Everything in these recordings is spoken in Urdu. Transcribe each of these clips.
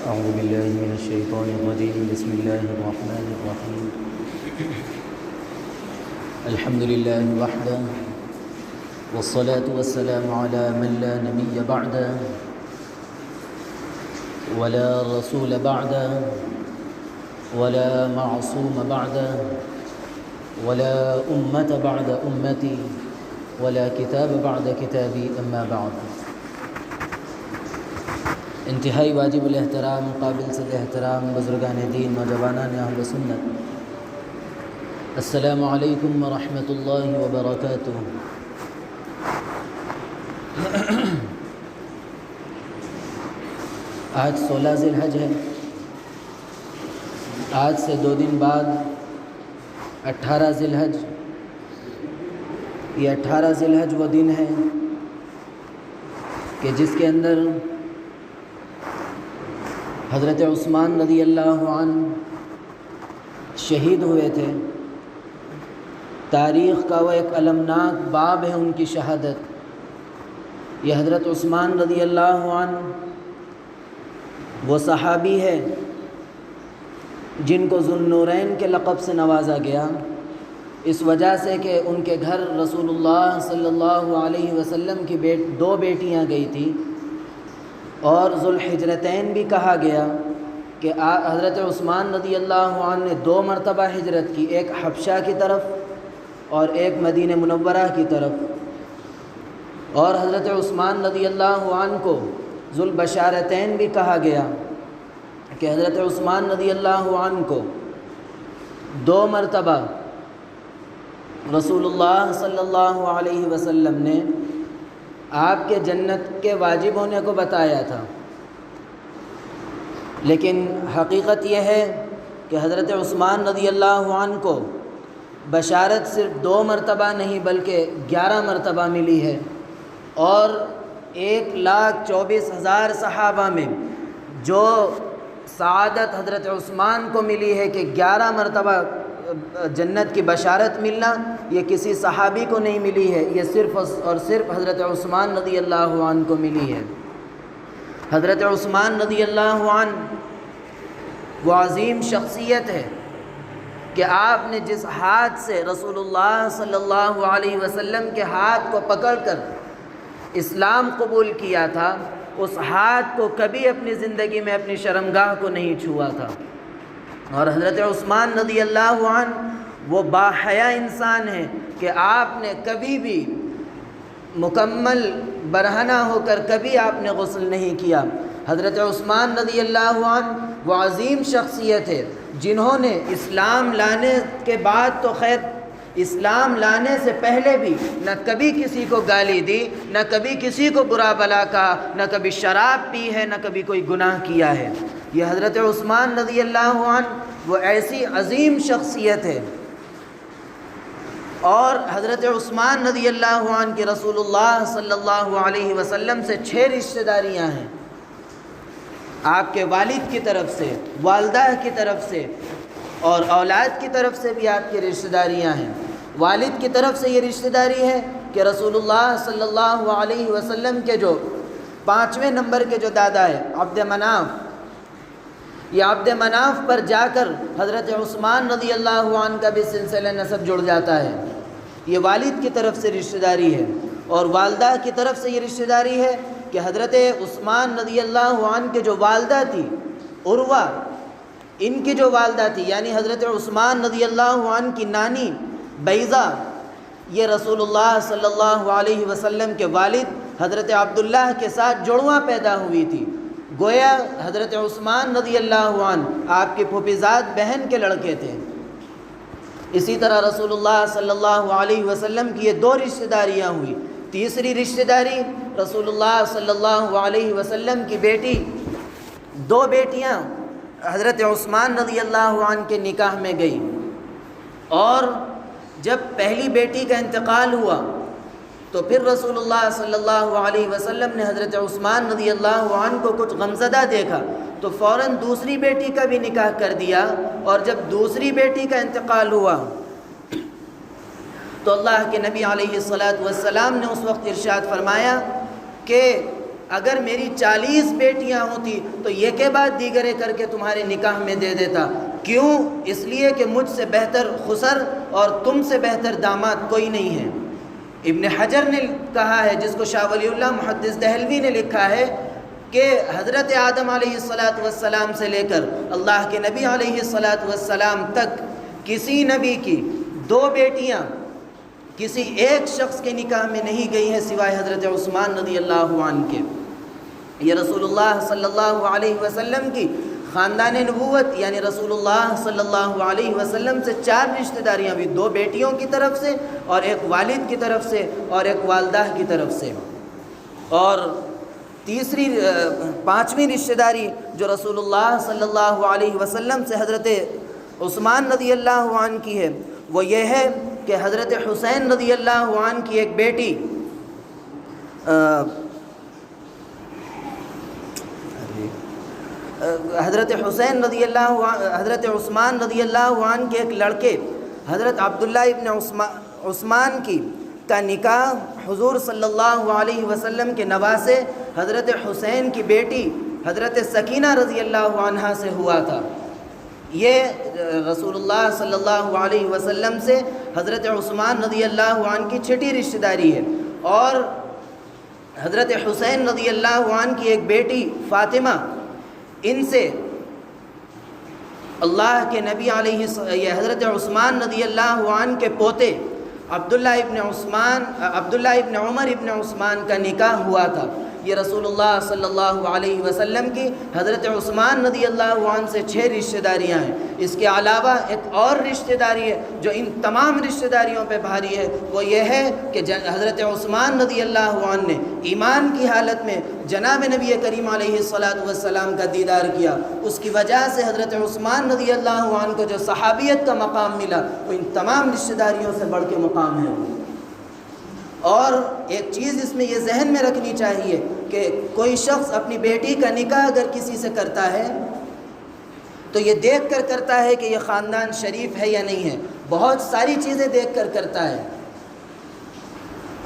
أعوذ بالله من الشيطان الرجيم. بسم الله الرحمن الرحيم. الحمد لله وحده والصلاة والسلام على من لا نبي بعده ولا رسول بعده ولا معصوم بعده ولا أمة بعد أمتي ولا كتاب بعد كتابي. أما بعد. انتہائی واجب الاحترام، قابل صد احترام بزرگان دین، نوجوانان اہل سنت، السلام علیکم ورحمۃ اللہ وبرکاتہ۔ آج 16 ذی الحج ہے۔ آج سے 2 دن بعد 18 ذی الحج۔ یہ 18 ذی الحج وہ دن ہے کہ جس کے اندر حضرت عثمان رضی اللہ عنہ شہید ہوئے تھے۔ تاریخ کا وہ ایک المناک باب ہے ان کی شہادت۔ یہ حضرت عثمان رضی اللہ عنہ وہ صحابی ہے جن کو ذو النورین کے لقب سے نوازا گیا، اس وجہ سے کہ ان کے گھر رسول اللہ صلی اللہ علیہ وسلم کی 2 بیٹیاں گئی تھیں، اور ذو الحجرتین بھی کہا گیا کہ حضرت عثمان رضی اللہ عنہ نے 2 مرتبہ ہجرت کی، ایک حبشہ کی طرف اور ایک مدینہ منورہ کی طرف۔ اور حضرت عثمان رضی اللہ عنہ کو ذو البشارتین بھی کہا گیا کہ حضرت عثمان رضی اللہ عنہ کو 2 مرتبہ رسول اللہ صلی اللہ علیہ وسلم نے آپ کے جنت کے واجب ہونے کو بتایا تھا، لیکن حقیقت یہ ہے کہ حضرت عثمان رضی اللہ عنہ کو بشارت صرف 2 مرتبہ نہیں بلکہ 11 مرتبہ ملی ہے، اور 1,24,000 صحابہ میں جو سعادت حضرت عثمان کو ملی ہے کہ 11 مرتبہ جنت کی بشارت ملنا، یہ کسی صحابی کو نہیں ملی ہے، یہ صرف اور صرف حضرت عثمان رضی اللہ عنہ کو ملی ہے۔ حضرت عثمان رضی اللہ عنہ وہ عظیم شخصیت ہے کہ آپ نے جس ہاتھ سے رسول اللہ صلی اللہ علیہ وسلم کے ہاتھ کو پکڑ کر اسلام قبول کیا تھا، اس ہاتھ کو کبھی اپنی زندگی میں اپنی شرمگاہ کو نہیں چھوا تھا۔ اور حضرت عثمان رضی اللہ عنہ وہ باحیا انسان ہیں کہ آپ نے کبھی بھی مکمل برہنہ ہو کر کبھی آپ نے غسل نہیں کیا۔ حضرت عثمان رضی اللہ عنہ وہ عظیم شخصیت ہے جنہوں نے اسلام لانے کے بعد تو خیر، اسلام لانے سے پہلے بھی نہ کبھی کسی کو گالی دی، نہ کبھی کسی کو برا بلا کہا، نہ کبھی شراب پی ہے، نہ کبھی کوئی گناہ کیا ہے۔ یہ حضرت عثمان رضی اللہ عنہ وہ ایسی عظیم شخصیت ہے۔ اور حضرت عثمان رضی اللہ عنہ کی رسول اللہ صلی اللہ علیہ وسلم سے 6 رشتہ داریاں ہیں، آپ کے والد کی طرف سے، والدہ کی طرف سے، اور اولاد کی طرف سے بھی آپ کی رشتہ داریاں ہیں۔ والد کی طرف سے یہ رشتہ داری ہے کہ رسول اللہ صلی اللہ علیہ وسلم کے جو 5ویں نمبر کے جو دادا ہے عبد مناف، یہ عبد مناف پر جا کر حضرت عثمان رضی اللہ عنہ کا بھی سلسلہ نسب جڑ جاتا ہے۔ یہ والد کی طرف سے رشتہ داری ہے، اور والدہ کی طرف سے یہ رشتہ داری ہے کہ حضرت عثمان رضی اللہ عنہ کے جو والدہ تھی عروہ، ان کی جو والدہ تھی یعنی حضرت عثمان رضی اللہ عنہ کی نانی بیضہ، یہ رسول اللہ صلی اللہ علیہ وسلم کے والد حضرت عبداللہ کے ساتھ جڑواں پیدا ہوئی تھی۔ گویا حضرت عثمان رضی اللہ عنہ آپ کی پھوپھیزاد بہن کے لڑکے تھے۔ اسی طرح رسول اللہ صلی اللہ علیہ وسلم کی یہ 2 رشتہ داریاں ہوئی۔ تیسری رشتہ داری رسول اللہ صلی اللہ علیہ وسلم کی 2 بیٹیاں حضرت عثمان رضی اللہ عنہ کے نکاح میں گئی، اور جب پہلی بیٹی کا انتقال ہوا تو پھر رسول اللہ صلی اللہ علیہ وسلم نے حضرت عثمان رضی اللہ عنہ کو کچھ غمزدہ دیکھا تو فوراً دوسری بیٹی کا بھی نکاح کر دیا، اور جب دوسری بیٹی کا انتقال ہوا تو اللہ کے نبی علیہ الصلاۃ والسلام نے اس وقت ارشاد فرمایا کہ اگر میری 40 بیٹیاں ہوتی تو یہ کے بعد دیگرے کر کے تمہارے نکاح میں دے دیتا. کیوں؟ اس لیے کہ مجھ سے بہتر خسر اور تم سے بہتر داماد کوئی نہیں ہے. ابن حجر نے کہا ہے، جس کو شاہ ولی اللہ محدث دہلوی نے لکھا ہے، کہ حضرت آدم علیہ السلام سے لے کر اللہ کے نبی علیہ السلام تک کسی نبی کی 2 بیٹیاں کسی ایک شخص کے نکاح میں نہیں گئی ہیں سوائے حضرت عثمان رضی اللہ عنہ کے. یہ رسول اللہ صلی اللہ علیہ وسلم کی خاندان نبوت یعنی رسول اللہ صلی اللہ علیہ وسلم سے 4 رشتہ داریاں بھی، 2 بیٹیوں کی طرف سے اور ایک والد کی طرف سے اور ایک والدہ کی طرف سے. اور تیسری 5ویں رشتہ داری جو رسول اللہ صلی اللہ علیہ وسلم سے حضرت عثمان رضی اللہ عنہ کی ہے، وہ یہ ہے کہ حضرت حسین رضی اللہ عنہ کی ایک بیٹی حضرت عثمان رضی اللہ عنہ کے ایک لڑکے حضرت عبداللہ ابن عثمان کی کا نکاح حضور صلی اللہ علیہ وسلم کے نواسے حضرت حسین کی بیٹی حضرت سکینہ رضی اللہ عنہا سے ہوا تھا. یہ رسول اللہ صلی اللہ علیہ وسلم سے حضرت عثمان رضی اللہ عنہ کی چھٹی رشتہ داری ہے. اور حضرت حسین رضی اللہ عنہ کی ایک بیٹی فاطمہ، ان سے اللہ کے نبی یہ حضرت عثمان رضی اللہ عنہ کے پوتے عبداللہ ابن عمر ابن عثمان کا نکاح ہوا تھا. یہ رسول اللہ صلی اللہ علیہ وسلم کی حضرت عثمان رضی اللہ عنہ سے 6 رشتہ داریاں ہیں. اس کے علاوہ ایک اور رشتہ داری ہے جو ان تمام رشتہ داریوں پہ بھاری ہے، وہ یہ ہے کہ حضرت عثمان رضی اللہ عنہ نے ایمان کی حالت میں جناب نبی کریم علیہ السلام کا دیدار کیا. اس کی وجہ سے حضرت عثمان رضی اللہ عنہ کو جو صحابیت کا مقام ملا وہ ان تمام رشتہ داریوں سے بڑھ کے مقام ہے. اور ایک چیز اس میں یہ ذہن میں رکھنی چاہیے کہ کوئی شخص اپنی بیٹی کا نکاح اگر کسی سے کرتا ہے تو یہ دیکھ کر کرتا ہے کہ یہ خاندان شریف ہے یا نہیں ہے. بہت ساری چیزیں دیکھ کر کرتا ہے.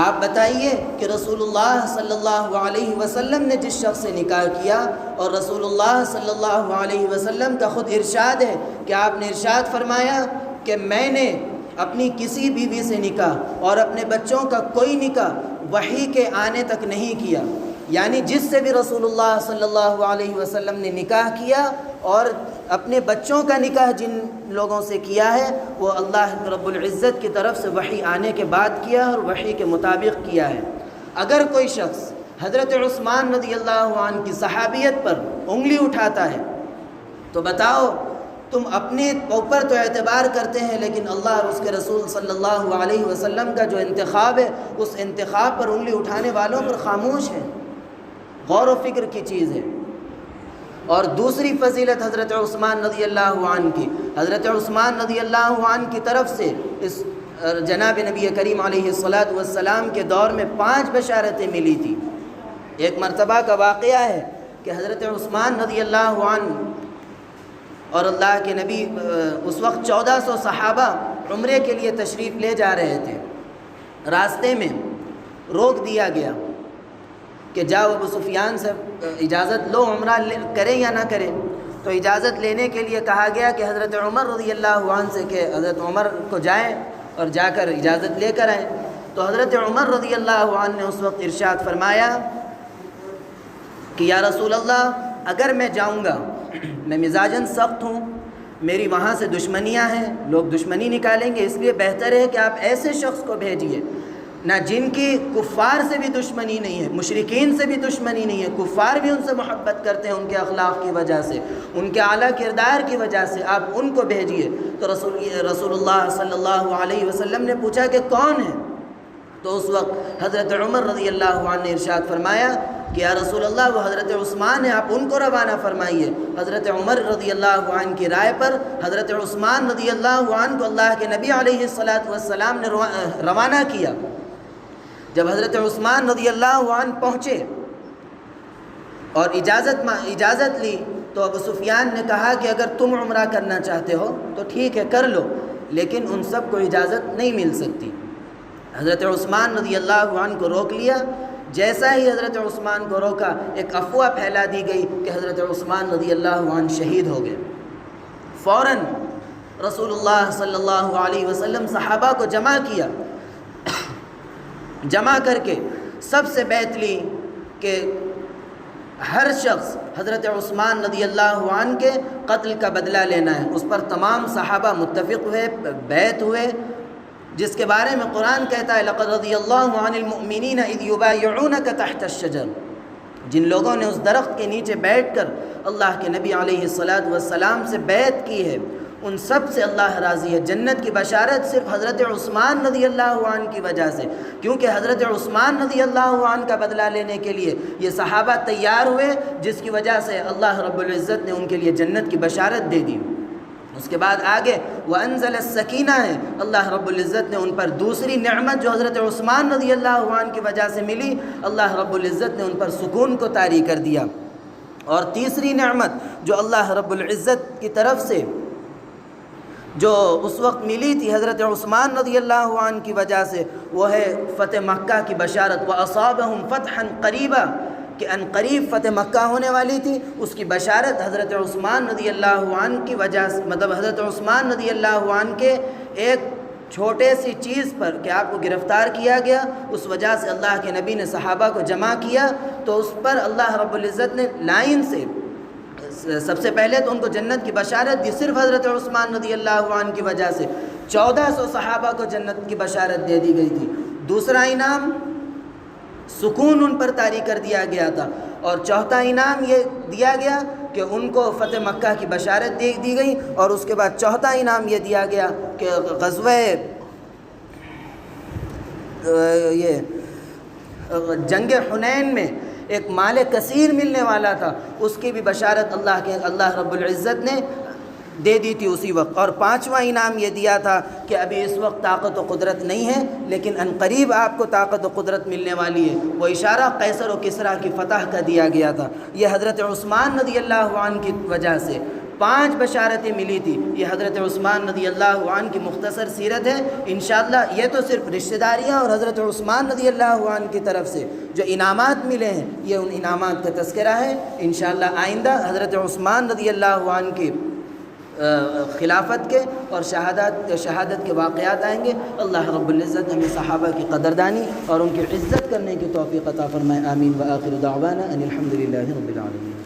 آپ بتائیے کہ رسول اللہ صلی اللہ علیہ وسلم نے جس شخص سے نکاح کیا، اور رسول اللہ صلی اللہ علیہ وسلم کا خود ارشاد ہے کہ آپ نے ارشاد فرمایا کہ میں نے اپنی کسی بیوی سے نکاح اور اپنے بچوں کا کوئی نکاح وحی کے آنے تک نہیں کیا. یعنی جس سے بھی رسول اللہ صلی اللہ علیہ وسلم نے نکاح کیا اور اپنے بچوں کا نکاح جن لوگوں سے کیا ہے وہ اللہ رب العزت کی طرف سے وحی آنے کے بعد کیا اور وحی کے مطابق کیا ہے. اگر کوئی شخص حضرت عثمان رضی اللہ عنہ کی صحابیت پر انگلی اٹھاتا ہے تو بتاؤ، تم اپنے اوپر تو اعتبار کرتے ہیں لیکن اللہ اور اس کے رسول صلی اللہ علیہ وسلم کا جو انتخاب ہے اس انتخاب پر انگلی اٹھانے والوں پر خاموش ہے. غور و فکر کی چیز ہے. اور دوسری فضیلت حضرت عثمان رضی اللہ عنہ کی، حضرت عثمان رضی اللہ عنہ کی طرف سے اس جناب نبی کریم علیہ السلام کے دور میں 5 بشارتیں ملی تھی. ایک مرتبہ کا واقعہ ہے کہ حضرت عثمان رضی اللہ عنہ اور اللہ کے نبی اس وقت 1400 صحابہ عمرے کے لیے تشریف لے جا رہے تھے. راستے میں روک دیا گیا کہ جاؤ ابو سفیان سے اجازت لو، عمرہ کریں یا نہ کریں. تو اجازت لینے کے لیے کہا گیا کہ حضرت عمر رضی اللہ عنہ سے کہ حضرت عمر کو جائیں اور جا کر اجازت لے کر آئیں. تو حضرت عمر رضی اللہ عنہ نے اس وقت ارشاد فرمایا کہ یا رسول اللہ، اگر میں جاؤں گا، میں مزاجاً سخت ہوں، میری وہاں سے دشمنیاں ہیں، لوگ دشمنی نکالیں گے، اس لیے بہتر ہے کہ آپ ایسے شخص کو بھیجیے نہ جن کی کفار سے بھی دشمنی نہیں ہے، مشرکین سے بھی دشمنی نہیں ہے، کفار بھی ان سے محبت کرتے ہیں ان کے اخلاق کی وجہ سے، ان کے اعلیٰ کردار کی وجہ سے، آپ ان کو بھیجیے. تو رسول اللہ صلی اللہ علیہ وسلم نے پوچھا کہ کون ہے؟ تو اس وقت حضرت عمر رضی اللہ عنہ نے ارشاد فرمایا کہ یا رسول اللہ، وہ حضرت عثمان ہیں، آپ ان کو روانہ فرمائیے. حضرت عمر رضی اللہ عنہ کی رائے پر حضرت عثمان رضی اللہ عنہ کو اللہ کے نبی علیہ السلام نے روانہ کیا. جب حضرت عثمان رضی اللہ عنہ پہنچے اور اجازت لی تو ابو سفیان نے کہا کہ اگر تم عمرہ کرنا چاہتے ہو تو ٹھیک ہے کر لو، لیکن ان سب کو اجازت نہیں مل سکتی. حضرت عثمان رضی اللہ عنہ کو روک لیا جیسا ہی حضرت عثمان کو روکا، ایک افواہ پھیلا دی گئی کہ حضرت عثمان رضی اللہ عنہ شہید ہو گئے۔ فوراً رسول اللہ صلی اللہ علیہ وسلم صحابہ کو جمع کیا، جمع کر کے سب سے بیعت لی کہ ہر شخص حضرت عثمان رضی اللہ عنہ کے قتل کا بدلہ لینا ہے۔ اس پر تمام صحابہ متفق ہوئے، بیعت ہوئے، جس کے بارے میں قرآن کہتا ہے لَقَدْ رَضِيَ اللَّهُ عَنِ الْمُؤْمِنِينَ إِذْ يُبَايِعُونَكَ تَحْتَ الشَّجَرِ، جن لوگوں نے اس درخت کے نیچے بیٹھ کر اللہ کے نبی علیہ الصلاۃ سے بیعت کی ہے، ان سب سے اللہ راضی ہے۔ جنت کی بشارت صرف حضرت عثمان رضی اللہ عنہ کی وجہ سے، کیونکہ حضرت عثمان رضی اللہ عنہ کا بدلہ لینے کے لیے یہ صحابہ تیار ہوئے، جس کی وجہ سے اللہ رب العزت نے ان کے لیے جنت کی بشارت دے دی۔ اس کے بعد آگے وَأَنزَلَ السَّكِينَہ ہے، اللہ رب العزت نے ان پر دوسری نعمت جو حضرت عثمان رضی اللہ عنہ کی وجہ سے ملی، اللہ رب العزت نے ان پر سکون کو طاری کر دیا۔ اور تیسری نعمت جو اللہ رب العزت کی طرف سے جو اس وقت ملی تھی حضرت عثمان رضی اللہ عنہ کی وجہ سے، وہ ہے فتح مکہ کی بشارت۔ وَأَصَابَهُمْ فَتْحًا قَرِيبًا، کہ ان قریب فتح مکہ ہونے والی تھی، اس کی بشارت حضرت عثمان رضی اللہ عنہ کی وجہ سے، مطلب حضرت عثمان رضی اللہ عنہ کے ایک چھوٹے سی چیز پر کہ آپ کو گرفتار کیا گیا، اس وجہ سے اللہ کے نبی نے صحابہ کو جمع کیا، تو اس پر اللہ رب العزت نے لائن سے سب سے پہلے تو ان کو جنت کی بشارت دی، صرف حضرت عثمان رضی اللہ عنہ کی وجہ سے 1400 صحابہ کو جنت کی بشارت دے دی گئی تھی۔ دوسرا انعام سکون ان پر طاری کر دیا گیا تھا، اور چوتھا انعام یہ دیا گیا کہ ان کو فتح مکہ کی بشارت دی گئی، اور اس کے بعد چوتھا انعام یہ دیا گیا کہ غزوہ یہ جنگ حنین میں ایک مال کثیر ملنے والا تھا، اس کی بھی بشارت اللہ رب العزت نے دے دی تھی اسی وقت۔ اور پانچواں انعام یہ دیا تھا کہ ابھی اس وقت طاقت و قدرت نہیں ہے، لیکن ان قریب آپ کو طاقت و قدرت ملنے والی ہے، وہ اشارہ قیصر و کسریٰ کی فتح کا دیا گیا تھا۔ یہ حضرت عثمان رضی اللہ عنہ کی وجہ سے 5 بشارتیں ملی تھی۔ یہ حضرت عثمان رضی اللہ عنہ کی مختصر سیرت ہے۔ انشاءاللہ یہ تو صرف رشتہ داریاں اور حضرت عثمان رضی اللہ عنہ کی طرف سے جو انعامات ملے ہیں، یہ ان انعامات کا تذکرہ ہے۔ انشاءاللہ آئندہ حضرت عثمان رضی اللہ عنہ کی خلافت کے اور شہادت کے واقعات آئیں گے۔ اللہ رب العزت ہمیں صحابہ کی قدردانی اور ان کی عزت کرنے کی توفیق عطا فرمائے۔ آمین۔ وآخر دعوانا ان الحمد للہ رب العالمین۔